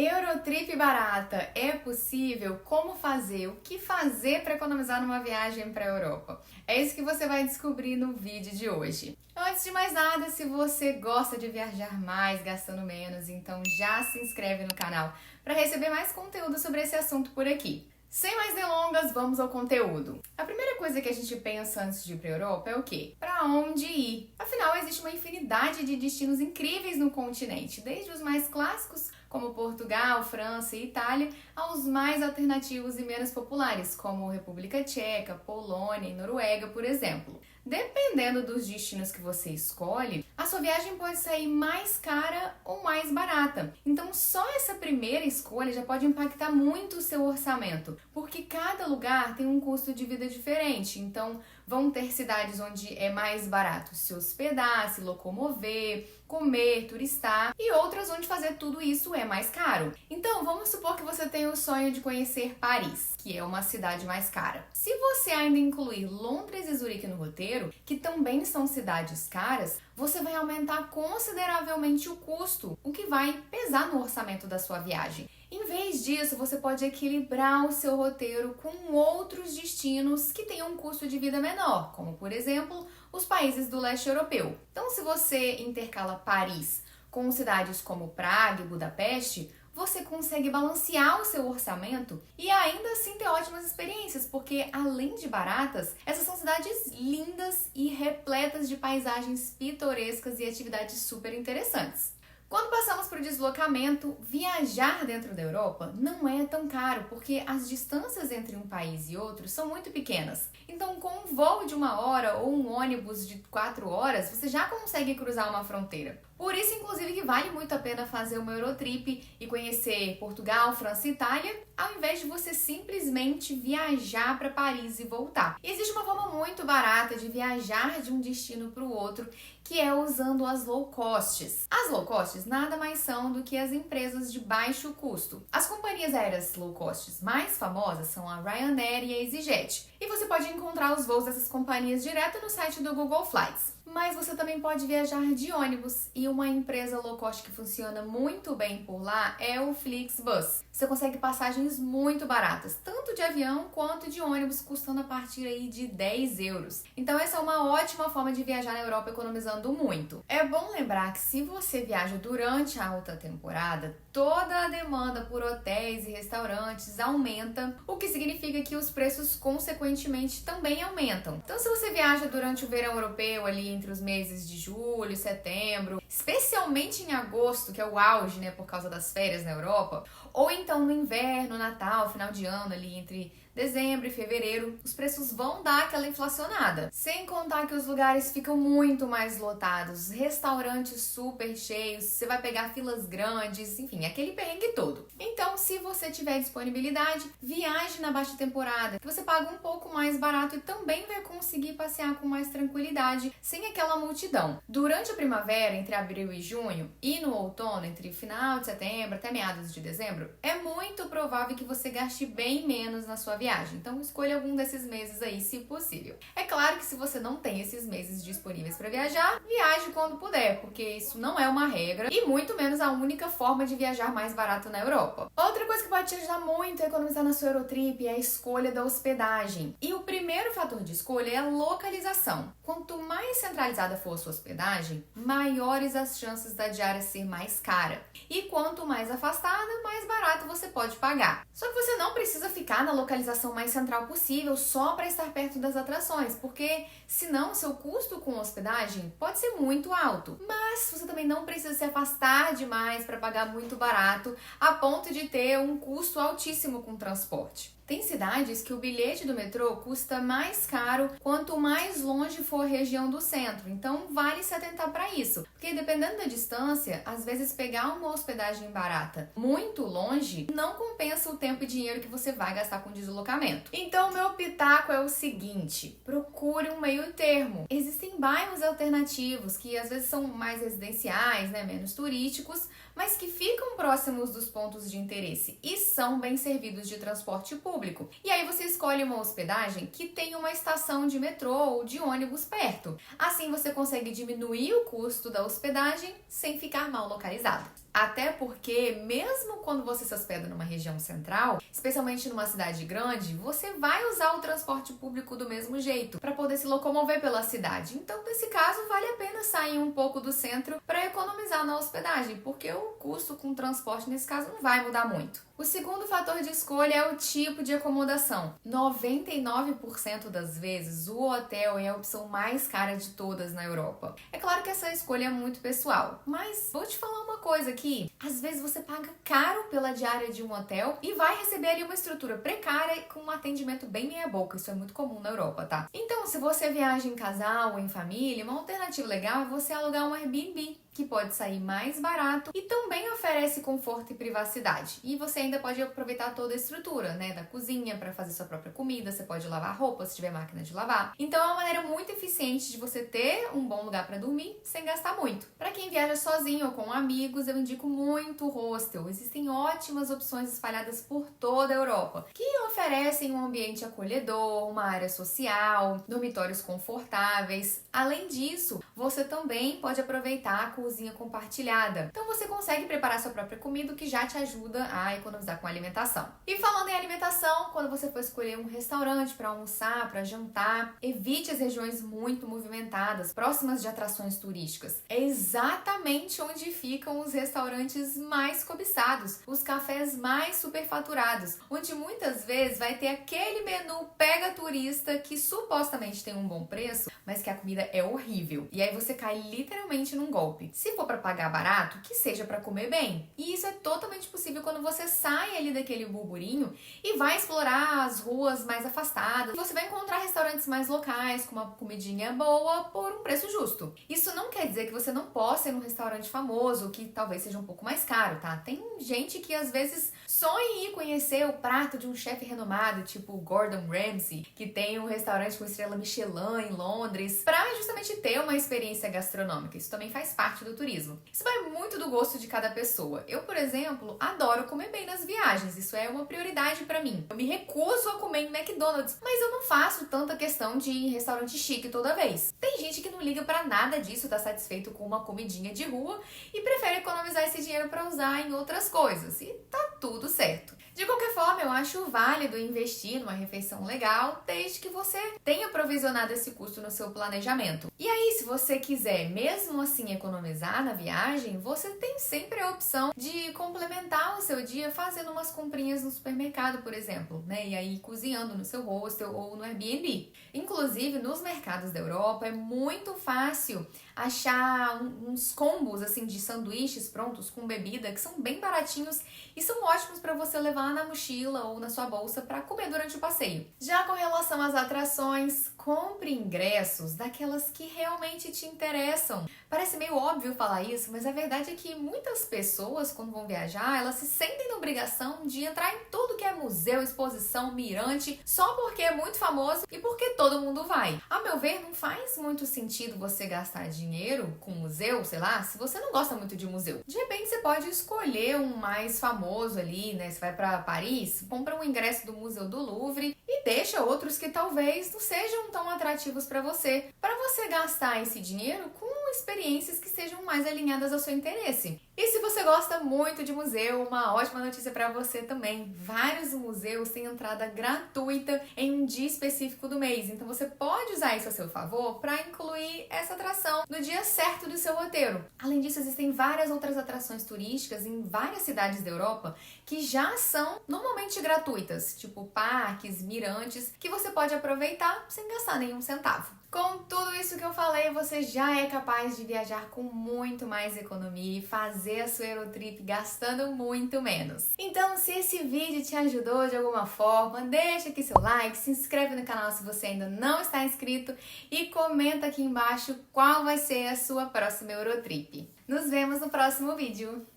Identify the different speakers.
Speaker 1: Eurotrip barata é possível? Como fazer? O que fazer para economizar numa viagem para a Europa? É isso que você vai descobrir no vídeo de hoje. Antes de mais nada, se você gosta de viajar mais gastando menos, então já se inscreve no canal para receber mais conteúdo sobre esse assunto por aqui. Sem mais delongas, vamos ao conteúdo. A primeira coisa que a gente pensa antes de ir para a Europa é o quê? Para onde ir? Afinal, existe uma infinidade de destinos incríveis no continente, desde os mais clássicos, como Portugal, França e Itália, aos mais alternativos e menos populares, como República Tcheca, Polônia e Noruega, por exemplo. Dependendo dos destinos que você escolhe, a sua viagem pode sair mais cara ou mais barata. Então, só essa primeira escolha já pode impactar muito o seu orçamento, porque cada lugar tem um custo de vida diferente. Então, vão ter cidades onde é mais barato se hospedar, se locomover, comer, turistar, e outras onde fazer tudo isso é mais caro. Então, vamos supor que você tem o sonho de conhecer Paris, que é uma cidade mais cara. Se você ainda incluir Londres e Zurique no roteiro, que também são cidades caras, você vai aumentar consideravelmente o custo, o que vai pesar no orçamento da sua viagem. Em vez disso, você pode equilibrar o seu roteiro com outros destinos que tenham um custo de vida menor, como, por exemplo, os países do leste europeu. Então, se você intercala Paris com cidades como Praga e Budapeste, você consegue balancear o seu orçamento e ainda assim ter ótimas experiências, porque além de baratas, essas são cidades lindas e repletas de paisagens pitorescas e atividades super interessantes. Quando passamos para o deslocamento, viajar dentro da Europa não é tão caro, porque as distâncias entre um país e outro são muito pequenas. Então, com um voo de 1 hora ou um ônibus de 4 horas, você já consegue cruzar uma fronteira. Por isso, inclusive, que vale muito a pena fazer uma Eurotrip e conhecer Portugal, França e Itália, ao invés de você simplesmente viajar para Paris e voltar. E existe uma forma muito barata de viajar de um destino para o outro, que é usando as low costs. As low costs nada mais são do que as empresas de baixo custo. As companhias aéreas low costs mais famosas são a Ryanair e a EasyJet. E você pode encontrar os voos dessas companhias direto no site do Google Flights. Mas você também pode viajar de ônibus, e uma empresa low cost que funciona muito bem por lá é o Flixbus. Você consegue passagens muito baratas, tanto de avião quanto de ônibus, custando a partir aí de 10 euros. Então essa é uma ótima forma de viajar na Europa economizando muito. É bom lembrar que se você viaja durante a alta temporada, toda a demanda por hotéis e restaurantes aumenta, o que significa que os preços consequentemente também aumentam. Então se você viaja durante o verão europeu ali entre os meses de julho e setembro, especialmente em agosto, que é o auge, né, por causa das férias na Europa, ou então no inverno, Natal, final de ano ali entre dezembro e fevereiro, os preços vão dar aquela inflacionada. Sem contar que os lugares ficam muito mais lotados, restaurantes super cheios, você vai pegar filas grandes, enfim, aquele perrengue todo. Então, se você tiver disponibilidade, viaje na baixa temporada, que você paga um pouco mais barato e também vai conseguir passear com mais tranquilidade, sem aquela multidão. Durante a primavera, entre abril e junho, e no outono, entre final de setembro até meados de dezembro, é muito provável que você gaste bem menos na sua viagem. Então, escolha algum desses meses aí, se possível. É claro que se você não tem esses meses disponíveis para viajar, viaje quando puder, porque isso não é uma regra e muito menos a única forma de viajar mais barato na Europa. Outra coisa que pode te ajudar muito a economizar na sua Eurotrip é a escolha da hospedagem. E o primeiro fator de escolha é a localização. Quanto mais centralizada for a sua hospedagem, maiores as chances da diária ser mais cara. E quanto mais afastada, mais barato você pode pagar. Só que você não precisa ficar na localização mais central possível só para estar perto das atrações, porque senão seu custo com hospedagem pode ser muito alto. Mas você também não precisa se afastar demais para pagar muito barato, a ponto de ter um custo altíssimo com transporte. Tem cidades que o bilhete do metrô custa mais caro quanto mais longe for a região do centro, então vale se atentar para isso, porque dependendo da distância, às vezes pegar uma hospedagem barata muito longe não compensa o tempo e dinheiro que você vai gastar com deslocamento. Então, meu pitaco é o seguinte: procure um meio termo. Existem bairros alternativos que às vezes são mais residenciais, né, menos turísticos, mas que ficam próximos dos pontos de interesse e são bem servidos de transporte público. E aí você escolhe uma hospedagem que tem uma estação de metrô ou de ônibus perto. Assim você consegue diminuir o custo da hospedagem sem ficar mal localizado. Até porque, mesmo quando você se hospeda numa região central, especialmente numa cidade grande, você vai usar o transporte público do mesmo jeito para poder se locomover pela cidade. Então, nesse caso, vale a pena sair um pouco do centro para economizar na hospedagem, porque o custo com transporte nesse caso não vai mudar muito. O segundo fator de escolha é o tipo de acomodação. 99% das vezes, o hotel é a opção mais cara de todas na Europa. É claro que essa escolha é muito pessoal, mas vou te falar uma coisa aqui. Às vezes você paga caro pela diária de um hotel e vai receber ali uma estrutura precária e com um atendimento bem meia-boca. Isso é muito comum na Europa, tá? Então, se você viaja em casal ou em família, uma alternativa legal é você alugar um Airbnb, que pode sair mais barato e também oferece conforto e privacidade. E você ainda pode aproveitar toda a estrutura, né, da cozinha para fazer sua própria comida, você pode lavar roupa se tiver máquina de lavar. Então é uma maneira muito eficiente de você ter um bom lugar para dormir sem gastar muito. Para quem viaja sozinho ou com amigos, eu indico muito o hostel. Existem ótimas opções espalhadas por toda a Europa, que oferecem um ambiente acolhedor, uma área social, dormitórios confortáveis. Além disso, você também pode aproveitar a cozinha compartilhada. Então você consegue preparar sua própria comida, o que já te ajuda a economizar com a alimentação. E falando em alimentação, quando você for escolher um restaurante para almoçar, para jantar, evite as regiões muito movimentadas, próximas de atrações turísticas. É exatamente onde ficam os restaurantes mais cobiçados, os cafés mais superfaturados, onde muitas vezes vai ter aquele menu pega turista que supostamente tem um bom preço, mas que a comida é horrível. E aí você cai literalmente num golpe. Se for para pagar barato, que seja para comer bem. E isso é totalmente possível quando você sai ali daquele burburinho e vai explorar as ruas mais afastadas. Você vai encontrar restaurantes mais locais, com uma comidinha boa, por um preço justo. Isso não quer dizer que você não possa ir num restaurante famoso, que talvez seja um pouco mais caro, tá? Tem gente que às vezes sonha em ir conhecer o prato de um chefe renomado, tipo Gordon Ramsay, que tem um restaurante com estrela Michelin em Londres, para justamente ter uma experiência gastronômica. Isso também faz parte do turismo. Isso vai muito do gosto de cada pessoa. Eu, por exemplo, adoro comer bem nas viagens. Isso é uma prioridade pra mim. Eu me recuso a comer em McDonald's, mas eu não faço tanta questão de ir em restaurante chique toda vez. Tem gente que não liga pra nada disso, tá satisfeito com uma comidinha de rua e prefere economizar esse dinheiro pra usar em outras coisas. E tá tudo certo. De qualquer forma, eu acho válido investir numa refeição legal, desde que você tenha provisionado esse custo no seu planejamento. E aí, se você quiser mesmo assim economizar na viagem, você tem sempre a opção de complementar o seu dia fazendo umas comprinhas no supermercado, por exemplo, né? E aí cozinhando no seu hostel ou no Airbnb. Inclusive, nos mercados da Europa é muito fácil achar uns combos assim de sanduíches prontos com bebida que são bem baratinhos e são ótimos para você levar na mochila ou na sua bolsa para comer durante o passeio. Já com relação às atrações, compre ingressos daquelas que realmente te interessam. Parece meio óbvio falar isso, mas a verdade é que muitas pessoas, quando vão viajar, elas se sentem na obrigação de entrar em tudo que é museu, exposição, mirante, só porque é muito famoso e porque todo mundo vai. A meu ver, não faz muito sentido você gastar dinheiro com museu, sei lá, se você não gosta muito de museu. De repente você pode escolher um mais famoso ali, né? Você vai para Paris, compra um ingresso do Museu do Louvre e deixa outros que talvez não sejam tão atrativos para você gastar esse dinheiro com experiências que sejam mais alinhadas ao seu interesse. E se você gosta muito de museu, uma ótima notícia para você também. Vários museus têm entrada gratuita em um dia específico do mês, então você pode usar isso a seu favor para incluir essa atração no dia certo do seu roteiro. Além disso, existem várias outras atrações turísticas em várias cidades da Europa que já são normalmente gratuitas, tipo parques, mirantes, que você pode aproveitar sem gastar nenhum centavo. Com tudo isso que eu falei, você já é capaz de viajar com muito mais economia e fazer a sua Eurotrip gastando muito menos. Então, se esse vídeo te ajudou de alguma forma, deixa aqui seu like, se inscreve no canal se você ainda não está inscrito e comenta aqui embaixo qual vai ser a sua próxima Eurotrip. Nos vemos no próximo vídeo!